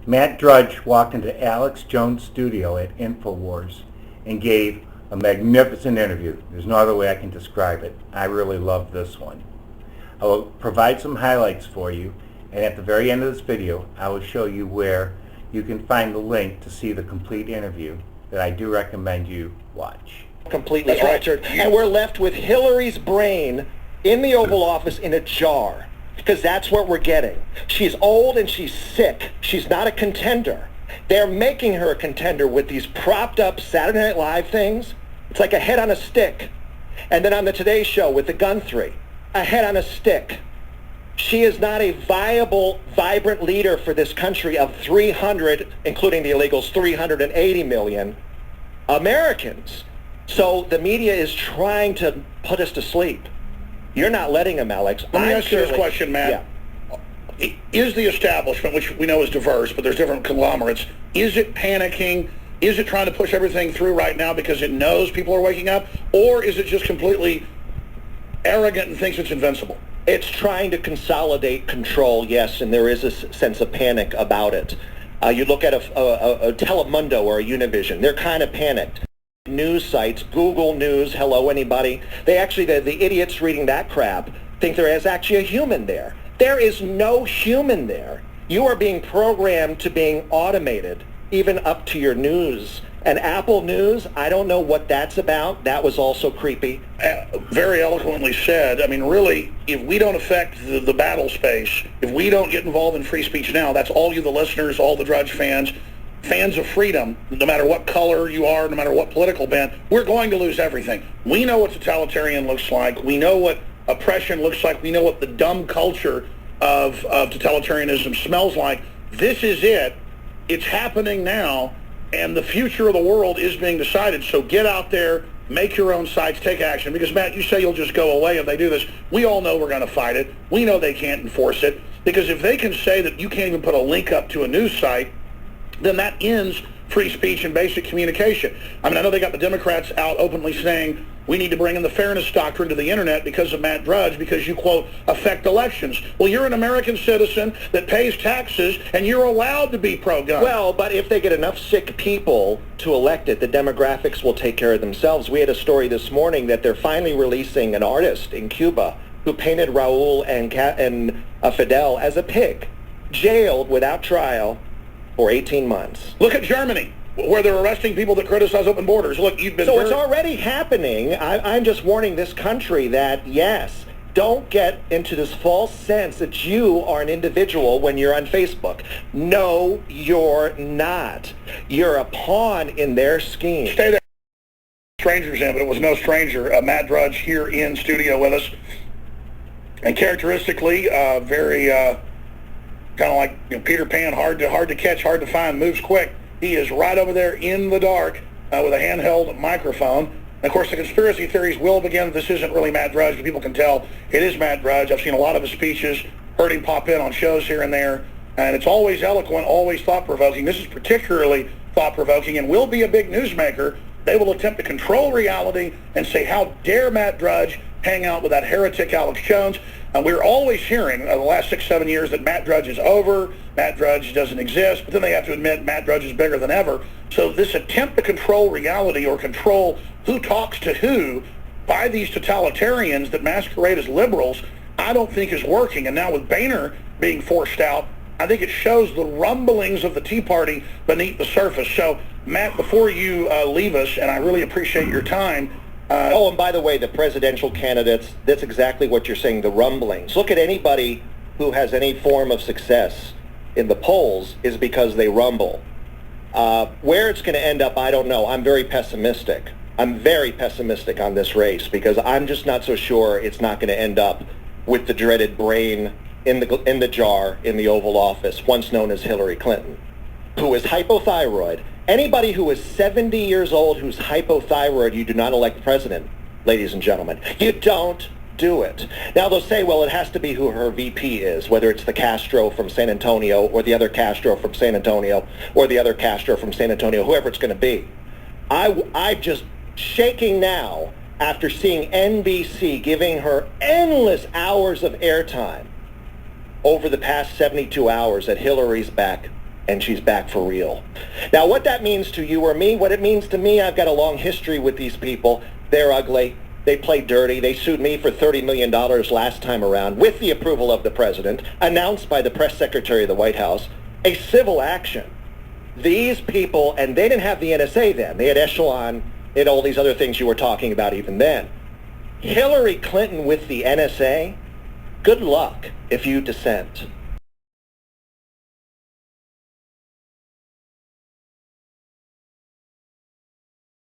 Matt Drudge walked into Alex Jones' studio at InfoWars and gave a magnificent interview. There's no other way I can describe it. I really love this one. I will provide some highlights for you, and at the very end of this video, I will show you where you can find the link to see the complete interview that I do recommend you watch. Completely altered, and we're left with Hillary's brain in the Oval Office in a jar, because that's what we're getting. She's old and she's sick. She's not a contender. They're making her a contender with these propped up Saturday Night Live things. It's like a head on a stick. And then on the Today Show with the Guthrie, a head on a stick. She is not a viable, vibrant leader for this country of 300, including the illegals, 380 million Americans. So the media is trying to put us to sleep. You're not letting them, Alex. Let me ask you this question, Matt. Yeah. Is the establishment, which we know is diverse, but there's different conglomerates, is it panicking? Is it trying to push everything through right now because it knows people are waking up? Or is it just completely arrogant and thinks it's invincible? It's trying to consolidate control, yes, and there is a sense of panic about it. You look at a Telemundo or a Univision, they're kind of panicked. News sites, Google News, hello anybody, they actually, the idiots reading that crap think there is actually a human there. There is no human there. You are being programmed to being automated, even up to your news. And Apple News, I don't know what that's about. That was also creepy. Very eloquently said. I mean, really, if we don't affect the battle space, if we don't get involved in free speech now, that's all you, the listeners, all the Drudge fans of freedom, no matter what color you are, no matter what political bent, we're going to lose everything. We know what totalitarian looks like. We know what oppression looks like. We know what the dumb culture of totalitarianism smells like. This is it. It's happening now, and the future of the world is being decided. So get out there, make your own sites, take action. Because, Matt, you say you'll just go away if they do this. We all know we're going to fight it. We know they can't enforce it. Because if they can say that you can't even put a link up to a news site, then that ends free speech and basic communication. I mean, I know they got the Democrats out openly saying we need to bring in the fairness doctrine to the internet because of Matt Drudge, because you, quote, affect elections. Well, you're an American citizen that pays taxes, and you're allowed to be pro-gun. Well, but if they get enough sick people to elect it, the demographics will take care of themselves. We had a story this morning that they're finally releasing an artist in Cuba who painted Raul and Fidel as a pig, jailed without trial for 18 months. Look at Germany, where they're arresting people that criticize open borders. Look, you've been... So it's already happening. I'm just warning this country that, yes, don't get into this false sense that you are an individual when you're on Facebook. No, you're not. You're a pawn in their scheme. Stay there. Strangers in, but it was no stranger. Matt Drudge here in studio with us. And characteristically, very... kind of like Peter Pan, hard to catch, hard to find, moves quick. He is right over there in the dark with a handheld microphone. And of course, the conspiracy theories will begin. This isn't really Matt Drudge, but people can tell it is Matt Drudge. I've seen a lot of his speeches, heard him pop in on shows here and there, and it's always eloquent, always thought-provoking. This is particularly thought-provoking and will be a big newsmaker. They will attempt to control reality and say, how dare Matt Drudge hang out with that heretic Alex Jones? And we're always hearing the last 6-7 years that Matt Drudge is over, Matt Drudge doesn't exist, but then they have to admit Matt Drudge is bigger than ever. So this attempt to control reality or control who talks to who by these totalitarians that masquerade as liberals, I don't think is working. And now with Boehner being forced out, I think it shows the rumblings of the Tea Party beneath the surface. So, Matt, before you leave us, and I really appreciate your time, oh, and by the way, the presidential candidates, that's exactly what you're saying, the rumblings. Look at anybody who has any form of success in the polls is because they rumble. Where it's going to end up, I don't know. I'm very pessimistic. I'm very pessimistic on this race because I'm just not so sure it's not going to end up with the dreaded brain in the jar in the Oval Office, once known as Hillary Clinton, who is hypothyroid. Anybody who is 70 years old who's hypothyroid, you do not elect president, ladies and gentlemen. You don't do it. Now they'll say, well, it has to be who her VP is, whether it's the Castro from San Antonio or the other Castro from San Antonio or the other Castro from San Antonio, whoever it's going to be. I'm just shaking now after seeing NBC giving her endless hours of airtime over the past 72 hours that Hillary's back and she's back for real. Now, what that means to you or me, what it means to me, I've got a long history with these people. They're ugly. They play dirty. They sued me for $30 million last time around with the approval of the president, announced by the press secretary of the White House, a civil action. These people, and they didn't have the NSA then. They had Echelon, they had all these other things you were talking about even then. Hillary Clinton with the NSA, good luck if you dissent.